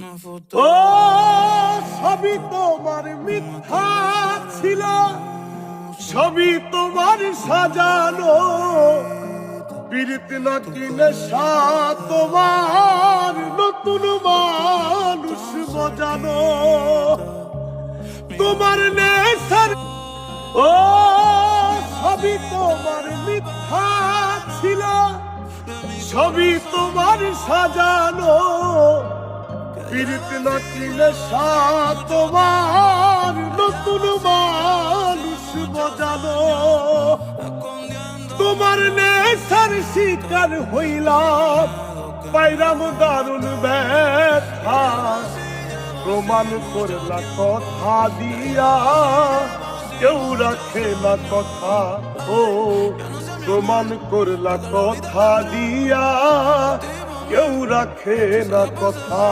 ও সবই তোমার মিথ্যা ছিল, সবই তোমার সাজানো, পীড়িত নাকি নেশা তোমার, নতুন মানুষ মজানো তোমার নেশার। ও সবই তোমার মিথ্যা ছিল, সবই তোমার সাজানো, পীড়িত নাকি নেশা তোমার, নতুন মানুষ মজানো তোমার নেশার শিকার হইলাম, পাইলাম দারুণ ব্যথা, প্রমাণ করলা কথা দিয়া কেউ রাখে না কথা। ও প্রমাণ করলা কথা দিয়া কেউ রাখে না কথা।